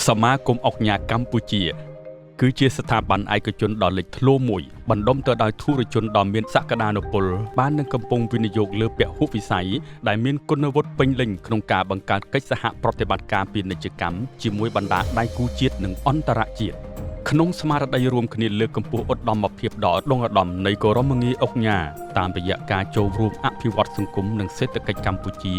សមាគមអង្គការកម្ពុជាគឺជាស្ថាប័នឯកជនដ៏លេចធ្លោមួយបណ្ដុំទៅដោយធុរជនដ៏មានសក្តានុពលបាននឹងកំពុងវិនិយោគលើពហុវិស័យដែលមានគុណវុឌ្ឍិពេញលេញក្នុងការបង្កើតកិច្ចសហប្រតិបត្តិការពាណិជ្ជកម្មជាមួយបណ្ដាដៃគូជាតិនិងអន្តរជាតិក្នុងស្មារតីរួមគ្នាលើកកម្ពស់ឧត្តមភាពដ៏ឧត្តមនៃគោរមងារអង្គការតាមរយៈការចូលរួមអភិវឌ្ឍសង្គមនិងសេដ្ឋកិច្ចកម្ពុជា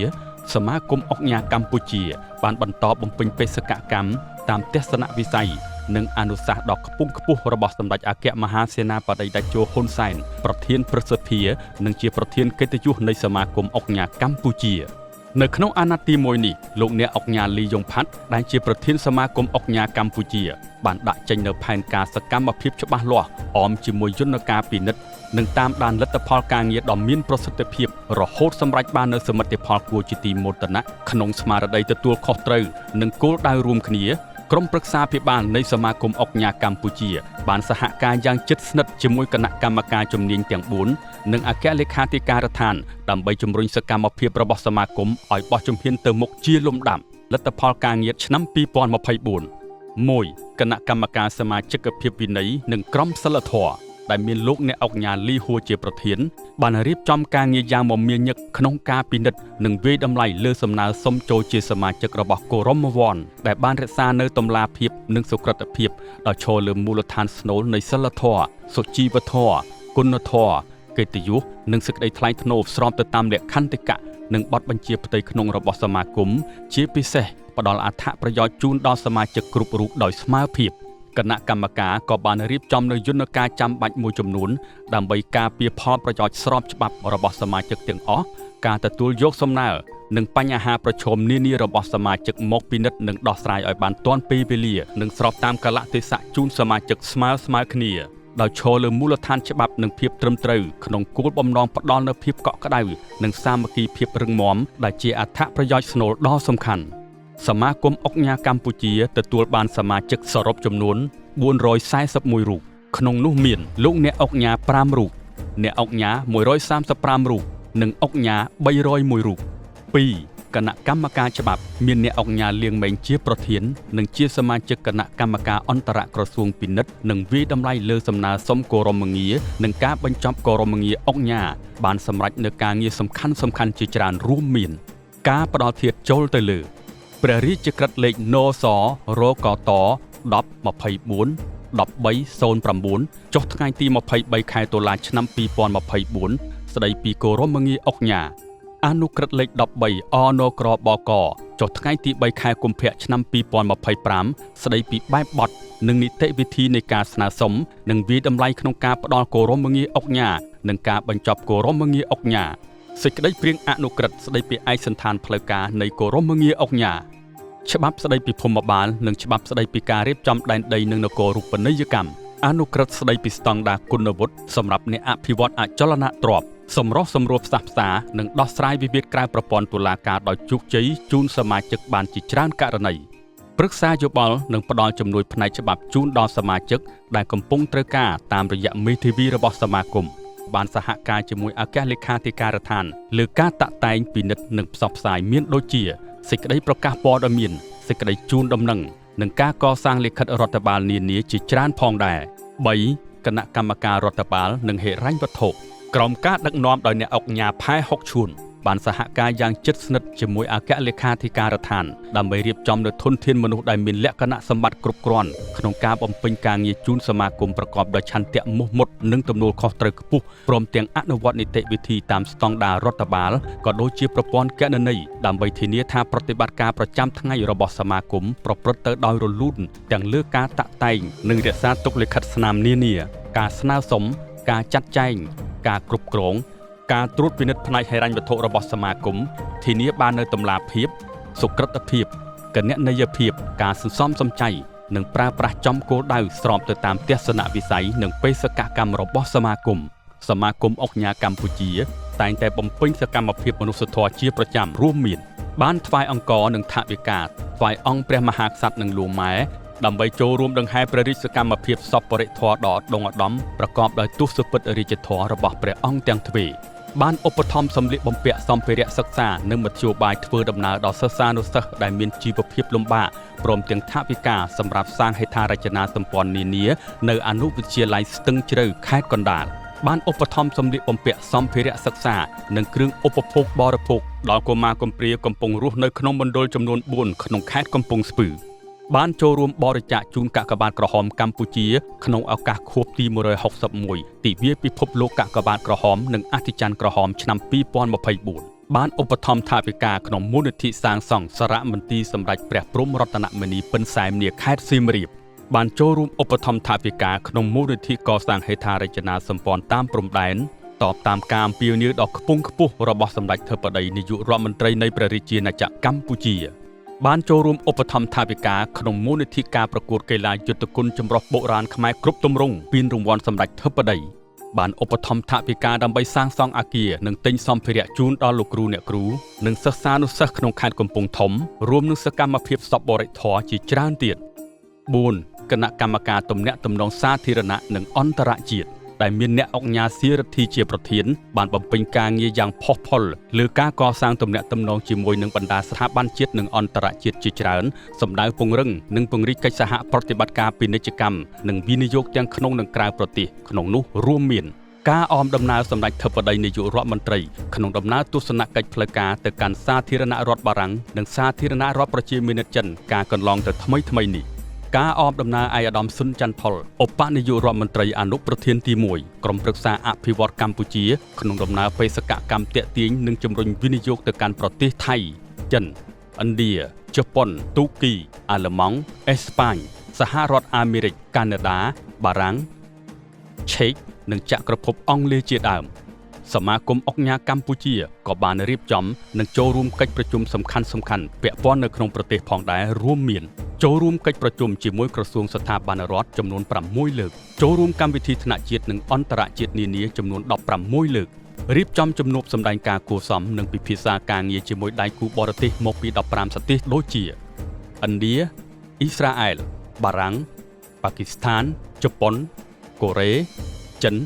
សមាគមអង្គការកម្ពុជាបានបន្តបំពេញបេសកកម្មតាមទស្សនវិស័យនិងអនុសាសន៍ដ៏ខ្ពង់ខ្ពស់របស់សម្ដេចអគ្គមហាសេនាបតីតេជោហ៊ុនសែនប្រធានព្រឹទ្ធសភានិងជាប្រធានកិត្តិយសនៃសមាគមអង្គការកម្ពុជានៅក្នុងអាណត្តិទី1នេះលោកអ្នកអង្គការលីយ៉ុងផាត់ដែលជាប្រធានសមាគមអង្គការកម្ពុជាបានដាក់ចេញនូវផែនការសកម្មភាពច្បាស់លាស់អមជាមួយយន្តការពិនិត្យនិងតាមដានលទ្ធផលការងារដ៏មានប្រសិទ្ធភាពរហូតសម្រេចបាននូវសមិទ្ធផលគួរជាទីមោទនៈក្នុងស្មារតីទទួលខុសត្រូវនិងគោលដៅរួមគ្នាក្រុមប្រឹក្សាភិបាលនៃសមាគមអង្គការកម្ពុជាបានសហការយ៉ាងជិតស្និទ្ធជាមួយគណៈកម្មការជំនាញទាំង4និងអគ្គលេខាធិការដ្ឋានដើម្បីជំរុញសកម្មភាពរបស់សមាគមឲ្យបោះជំហានទៅមុខជាលំដាប់លទ្ធផលការងារឆ្នាំ2024 1. គណៈកម្មការសមាជិកភាពវិន័យនិងក្រមសីលធម៌ដែលមានលោកអ្នកអង្គការលីហួរជាប្រធានបានរៀបចំការងារយ៉ាងមមាញឹកក្នុងការពិនិត្យនិងវាយតម្លៃលើសំណើសុំចូលជាសមាជិករបស់គោរមវ័នដែលបានរក្សានៅតម្លាភាពនិងសុក្រិតភាពដោយឈរលើមូលដ្ឋានស្នូលនៃសីលធម៌សុជីវធម៌គុណធម៌កិត្តិយសនិងសេចក្តីថ្លៃថ្នូរស្របទៅតាមលក្ខន្តិកៈនិងបទបញ្ជាផ្ទៃក្នុងរបស់សមាគមជាពិសេសផ្ដល់អត្ថប្រយោជន៍ជូនដល់សមាជិកគ្រប់រូបដោយស្មើភាពគណៈកម្មការក៏បានរៀបចំនូវយន្តការចាំបាច់មួយចំនួនដើម្បីការពារផលប្រយោជន៍ស្របច្បាប់របស់សមាជិកទាំងអស់ការទទួលយកសំណើនិងបញ្ហាប្រឈមនានារបស់សមាជិកមកពិនិត្យនិងដោះស្រាយឲ្យបានទាន់ពេលវេលានិងស្របតាមកលៈទេសៈជូនសមាជិកស្មើគ្នាដោយឈរលើមូលដ្ឋានច្បាប់និងភាពត្រឹមត្រូវក្នុងគោលបំណងផ្ដល់នូវភាពកក់ក្ដៅនិងសាមគ្គីភាពរឹងមាំដែលជាអត្ថប្រយោជន៍ស្នូលដ៏សំខាន់សមាគមអង្គការកម្ពុជាទទួលបានសមាជិកសរុបចំនួន441រូបក្នុងនោះមានលោកអ្នកអង្គការ5រូបអ្នកអង្គការ135រូបនិងអង្គការ301រូប 2. គណៈកម្មការច្បាប់មានអ្នកអង្គការលៀងម៉េងជាប្រធាននិងជាសមាជិកគណៈកម្មការអន្តរក្រសួងពិនិត្យនិងវិយតម្លៃលើសំណើសុំគោរមងារនិងការបញ្ចប់គោរមងារអង្គការបានសម្រេចនូវការងារសំខាន់ជាច្រើនរួមមានការផ្ដល់ធាតុចូលទៅលើព្រះរាជក្រឹត្យលេខនសរកត1024 1309ចុះថ្ងៃទី23ខែតុលាឆ្នាំ2024ស្ដីពីគោរមងារអង្គការអនុក្រឹត្យលេខ13អនក្របកចុះថ្ងៃទី3ខែកុម្ភៈឆ្នាំ2025ស្ដីពីបែបបទនិងនីតិវិធីនៃការស្នើសុំនិងវិយតម្លៃក្នុងការផ្ដល់គោរមងារអង្គការនិងការបញ្ចប់គោរមងារអង្គការសេចក្តីព្រាងអនុក្រឹត្យស្តីពីឯកសណ្ឋានផ្លូវការនៃគោរមងារអង្គការច្បាប់ស្តីពីភូមិបាលនិងច្បាប់ស្តីពីការរៀបចំដែនដីនិងនគររូបនីយកម្មអនុក្រឹត្យស្តីពីស្តង់ដារគុណវុឌ្ឍិសម្រាប់អ្នកអភិវឌ្ឍអចលនទ្រព្យសម្រុះសម្រួលផ្សះផ្សានិងដោះស្រាយវិវាទក្រៅប្រព័ន្ធតុលាការដោយជោគជ័យជូនសមាជិកបានជាច្រើនករណីប្រឹក្សាយោបល់និងផ្ដល់ជំនួយផ្នែកច្បាប់ជូនដល់សមាជិកដែលកំពុងត្រូវការតាមរយៈមេធាវីរបស់សមាគមបានសហការជាមួយអគ្គលេខាធិការដ្ឋានលើការតាក់តែងពិនិត្យនិងផ្សព្វផ្សាយមានដូចជាសេចក្តីប្រកាសព័ត៌មានសេចក្តីជូនដំណឹងនិងការកសាងលិខិតរដ្ឋបាលនានាជាច្រើនផងដែរ 3. គណៈកម្មការរដ្ឋបាលនិងហិរញ្ញវត្ថុក្រុមការដឹកនាំដោយអ្នកអង្គការផែហុកឈួនបានសហការយ៉ាងជិតស្និទ្ធជាមួយអគ្គលេខាធិការដ្ឋានដើម្បីរៀបចំនូវធនធានមនុស្សដែលមានលក្ខណៈសម្បត្តិគ្រប់គ្រាន់ក្នុងការបំពេញការងារជូនសមាគមប្រកបដោយឆន្ទៈមោះមុតនិងទំនួលខុសត្រូវខ្ពស់ព្រមទាំងអនុវត្តនីតិវិធីតាមស្តង់ដាររដ្ឋបាលក៏ដូចជាប្រព័ន្ធគណនេយ្យដើម្បីធានាថាប្រតិបត្តិការប្រចាំថ្ងៃរបស់សមាគមប្រព្រឹត្តទៅដោយរលូនទាំងលើការតាក់តែងនិងរក្សាទុកលិខិតស្នាមនានាការស្នើសុំការចាត់ចែងការគ្រប់គ្រងការត្រួតពិនិត្យផ្នែកហិរញ្ញវត្ថុរបស់សមាគមធានាបាននូវតម្លាភាពសុក្រិតភាពគណនេយ្យភាពការសន្សំសំចៃនិងប្រើប្រាស់ចំគោលដៅស្របទៅតាមទស្សនវិស័យនិងបេសកកម្មរបស់សមាគមអង្គការកម្ពុជាតែងតែបំពេញសកម្មភាពមនុស្សធម៌ជាប្រចាំរួមមានបានថ្វាយអង្គរនិងថវិកាថ្វាយអង្គព្រះមហាក្សត្រនិងលោកម៉ែដើម្បីចូលរួមដង្ហែព្រះរាជសកម្មភាពសពរិធម៌ដ៏ឧត្តមប្រកបដោយទស្សពិតរាជធម៌របស់ព្រះអង្គទាំងទ្វេ បានឧបត្ថម្ភសម្លៀកបំពាក់សម្ភារៈសិក្សានិងមធ្យោបាយធ្វើដំណើរដល់សិស្សានុសិស្សដែលមានជីវភាពលំបាកព្រមទាំងថវិកាសម្រាប់សាងហេដ្ឋារចនាសម្ព័ន្ធនានានៅអនុវិទ្យាល័យស្ទឹងជ្រៅខេត្តកណ្ដាលបានឧបត្ថម្ភសម្លៀកបំពាក់សម្ភារៈសិក្សានិងគ្រឿងឧបភោគបរិភោគដល់កុមារកំព្រាកំពុងរស់នៅក្នុងមណ្ឌលចំនួន4ក្នុងខេត្តកំពង់ស្ពឺបានចូលរួមបរិច្ចាគជូនកាកបាទក្រហមកម្ពុជាក្នុងឱកាសខួបទី161ទិវាពិភពលោកកាកបាទក្រហមនិងអធិច័ន្ទក្រហមឆ្នាំ2024បានឧបត្ថម្ភថវិកាក្នុងមូលនិធិសាងសង់សារមន្ទីរសម្ដេចព្រះព្រំរតនមនីពិនសែមនាខេត្តសៀមរាបបានចូលរួមឧបត្ថម្ភថវិកាក្នុងមូលនិធិកសាងហេដ្ឋារចនាសម្ព័ន្ធតាមព្រំដែនតបតាមការអំពាវនាវដ៏ខ្ពង់ខ្ពស់របស់សម្ដេចធិបតីនាយករដ្ឋមន្ត្រីនៃព្រះរាជាណាចក្រកម្ពុជាបានចូលរួមឧបត្ថម្ភថវិកាក្នុងមូលនិធិការប្រកួតកីឡាយុទ្ធគុណចម្រុះបុរាណខ្មែរគ្រប់ទម្រង់ពានរង្វាន់សម្ដេចធិបតីបានឧបត្ថម្ភថវិកាដើម្បីសាងសង់អគារនិងទិញសម្ភារៈជូនដល់លោកគ្រូអ្នកគ្រូនិងសិស្សានុសិស្សក្នុងខេត្តកំពង់ធំរួមនឹងសកម្មភាពសប្បុរសធម៌ជាច្រើនទៀត4គណៈកម្មការទំនាក់ទំនងសាធារណៈនិងអន្តរជាតិដែលមានអ្នកអង្គការសៀរិទ្ធីជាប្រធានបានបំពេញការងារយ៉ាងផុសផុលលើការកសាងទំនាក់ទំនងជាមួយនឹងបណ្ដាស្ថាប័នជាតិនិងអន្តរជាតិជាច្រើនសម្ដៅពង្រឹងនិងពង្រីកកិច្ចសហប្រតិបត្តិការពាណិជ្ជកម្មនិងវិនិយោគទាំងក្នុងនិងក្រៅប្រទេសក្នុងនោះរួមមានការអមដំណើរសម្ដេចធិបតីនាយករដ្ឋមន្ត្រីក្នុងដំណើរទស្សនកិច្ចផ្លូវការទៅកាន់សាធារណរដ្ឋបារាំងនិងសាធារណរដ្ឋប្រជាមានិតចិនការកន្លងទៅថ្មីនេះការអមដំណើរឯកឧត្តមស៊ុនច័ន្ទថុលឧបនាយករដ្ឋមន្ត្រីអនុប្រធានទី1ក្រុមប្រឹក្សាអភិវឌ្ឍកម្ពុជាក្នុងដំណើរបេសកកម្មទាក់ទាញនិងជំរុញវិនិយោគទៅកាន់ប្រទេសថៃចិនឥណ្ឌាជប៉ុនទូគីអាល្លឺម៉ង់អេស្ប៉ាញសហរដ្ឋអាមេរិកកាណាដាបារាំងឆេកនិងចក្រភពអង់គ្លេសជាដើមសមាគមអង្គការកម្ពុជាក៏បានរៀបចំនិងចូលរួមកិច្ចប្រជុំសំខាន់ពាក់ព័ន្ធនៅក្នុងប្រទេសផងដែររួមមានចូលរួមកិច្ចប្រជុំជាមួយក្រសួងស្ថាប័នរដ្ឋចំនួន6លើកចូលរួមកម្មវិធីថ្នាក់ជាតិនិងអន្តរជាតិនានាចំនួន16លើករៀបចំជំនួបសម្ដែងការគួរសមនិងពិភាក្សាការងារជាមួយដៃគូបរទេសមកពី15ប្រទេសដូចជាឥណ្ឌាអ៊ីស្រាអែលបារាំងប៉ាគីស្ថានជប៉ុនកូរ៉េចិន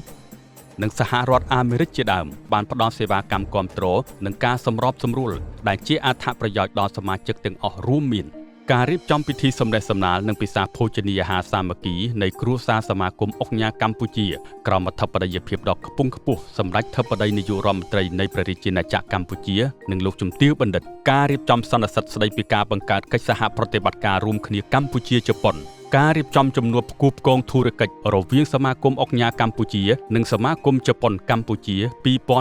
និងសហរដ្ឋអាមេរិកជាដើមបានផ្ដល់សេវាកម្មគាំទ្រនិងការសម្របសម្រួលដែលជាអត្ថប្រយោជន៍ដល់សមាជិកទាំងអស់រួមមានការរៀបចំពិធីសម្ដែងសម្ដាលនិងពិសាភោជនីយអាហារសាមគ្គីនៃគ្រួសារសមាគមអង្គការកម្ពុជាក្រោមអធិបតេយ្យភាពដ៏ខ្ពង់ខ្ពស់សម្ដេចធិបតីនាយករដ្ឋមន្ត្រីនៃព្រះរាជាណាចក្រកម្ពុជានិងលោកជំទាវបណ្ឌិតការរៀបចំសន្និសីទស្ដីពីការបង្កើតកិច្ចសហប្រតិបត្តិការរួមគ្នាកម្ពុជាជប៉ុនការរៀបចំជំនួបផ្គូផ្គងធុរកិច្ចរវាងសមាគមអង្គការកម្ពុជានិងសមាគមជប៉ុនកម្ពុជា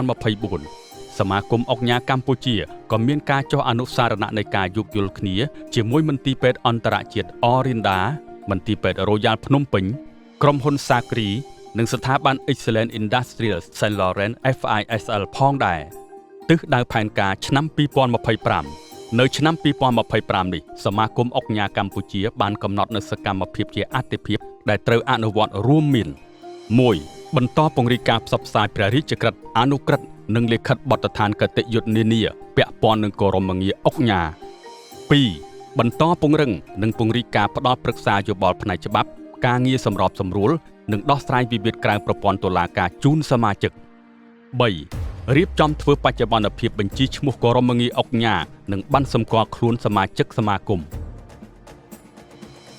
2024សមាគមអង្គការកម្ពុជាក៏មានការចុះអនុស្សរណៈនៃការយោគយល់គ្នាជាមួយមន្ទីរពេទ្យអន្តរជាតិអរិនដាមន្ទីរពេទ្យរ៉ូយ៉ាល់ភ្នំពេញក្រុមហ៊ុនសាគ្រីនិងស្ថាប័ន Excellent Industrial Saint Laurent FISL ផងដែរទិសដៅផែនការឆ្នាំ2025នៅឆ្នាំ2025នេះសមាគមអង្គការកម្ពុជាបានកំណត់នូវសកម្មភាពជាអាទិភាពដែលត្រូវអនុវត្តរួមមាន1បន្តពង្រីកការផ្សព្វផ្សាយព្រះរាជក្រឹត្យអនុក្រឹត្យនិងលិខិតបទដ្ឋានគតិយុត្តនានាពាក់ព័ន្ធនឹងគោរមងារអង្គការ2បន្តពង្រឹងនិងពង្រីកការផ្តល់ប្រឹក្សាយោបល់ផ្នែកច្បាប់ការងារសម្របសម្រួលនិងដោះស្រាយវិវាទក្រៅប្រព័ន្ធតុលាការជូនសមាជិក3រៀបចំធ្វើបច្ចុប្បន្នភាពបញ្ជីឈ្មោះគោរមងារអង្គការនិងប័ណ្ណសម្គាល់ខ្លួនសមាជិកសមាគម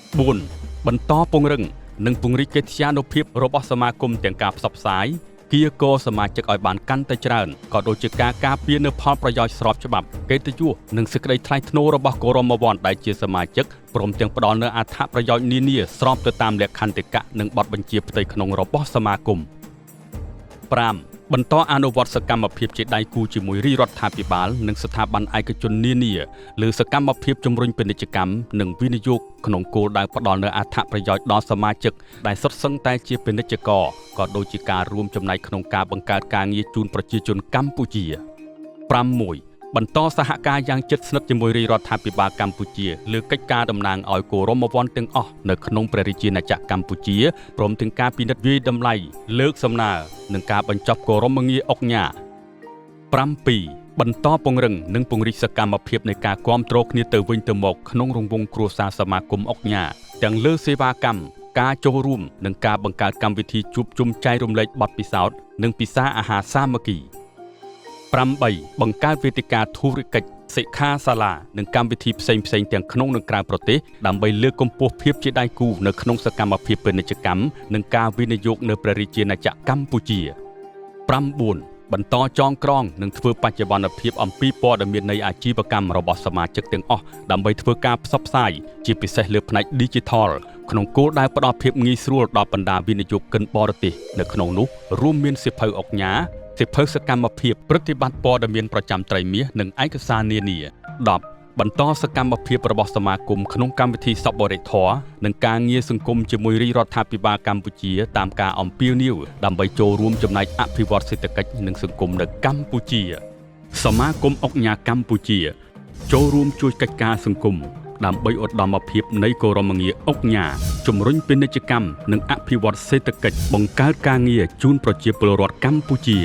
4បន្តពង្រឹងនិងពង្រីកកិត្យានុភាពរបស់សមាគមទាំងការផ្សព្វផ្សាយគៀកោសមាជិកឲ្យបានកាន់តែច្រើនក៏ដូចជាការការពារនៅផលប្រយោជន៍ស្របច្បាប់កិត្តិយសនិងសេចក្តីថ្លៃថ្នូររបស់គោរមវ័នដែលជាសមាជិកព្រមទាំងផ្ដល់នូវអត្ថប្រយោជន៍នានាស្របទៅតាមលក្ខន្តិកៈនិងបទបញ្ជាផ្ទៃក្នុងរបស់សមាគម5បន្តអនុវត្តសកម្មភាពជាដៃគូជាមួយរាជរដ្ឋាភិបាលនិងស្ថាប័នឯកជននានាលើសកម្មភាពជំរុញពាណិជ្ជកម្មនិងវិនិយោគក្នុងគោលដៅផ្ដល់នូវអត្ថប្រយោជន៍ដល់សមាជិកដែលសុទ្ធសឹងតែជាពាណិជ្ជករក៏ដូចជាការរួមចំណែកក្នុងការបង្កើតការងារជូនប្រជាជនកម្ពុជា6បន្តសហការយ៉ាងជិតស្និទ្ធជាមួយរាជរដ្ឋាភិបាលកម្ពុជាលើកិច្ចការតំណាងឲ្យគោរមវ័នទាំងអស់នៅក្នុងព្រះរាជាណាចក្រកម្ពុជាព្រមទាំងការពិនិត្យវាយតម្លៃលើកសំណើនិងការបញ្ចប់គោរមងារអង្គការ7បន្តពង្រឹងនិងពង្រីកសកម្មភាពនៃការគាំទ្រគ្នាទៅវិញទៅមកក្នុងរង្វង់គ្រួសារសមាគមអង្គការទាំងលើសេវាកម្មការចូលរួមនិងការបង្កើតកម្មវិធីជួបជុំចែករំលែកបទពិសោធន៍និងពិសាអាហារសាមគ្គី 8បង្កើតវេទិកាធុរកិច្ចសិក្ខាសាលានិងកម្មវិធីផ្សេងៗទាំងក្នុងនិងក្រៅប្រទេសដើម្បីលើកកម្ពស់ភាពជាដៃគូនៅក្នុងសកម្មភាពពាណិជ្ជកម្មនិងការវិនិយោគនៅព្រះរាជាណាចក្រកម្ពុជា9បន្តចងក្រងនិងធ្វើបច្ចុប្បន្នភាពអំពីព័ត៌មាននៃអាជីវកម្មរបស់សមាជិកទាំងអស់ដើម្បីធ្វើការផ្សព្វផ្សាយជាពិសេសលើផ្នែក Digital ក្នុងគោលដៅផ្ដល់ភាពងាយស្រួលដល់បណ្ដាវិនិយោគិនបរទេសនៅក្នុងនោះរួមមានសៀវភៅអុកញ៉ាសៀវភៅសកម្មភាពប្រតិបត្តិព័ត៌មានប្រចាំត្រីមាសនិងឯកសារនានា10បន្តសកម្មភាពរបស់សមាគមក្នុងកម្មវិធីសប្បុរសធម៌និងការងារសង្គមជាមួយរាជរដ្ឋាភិបាលកម្ពុជាតាមការអំពាវនាវដើម្បីចូលរួមចំណែកអភិវឌ្ឍសេដ្ឋកិច្ចនិងសង្គមនៅកម្ពុជាសមាគមអុកញ៉ាកម្ពុជាចូលរួមជួយកិច្ចការសង្គមដើម្បីឧត្តមភាពនៃគោរមងារអុកញ៉ាជំរុញពាណិជ្ជកម្មនិងអភិវឌ្ឍសេដ្ឋកិច្ចបង្កើតការងារជូនប្រជាពលរដ្ឋកម្ពុជា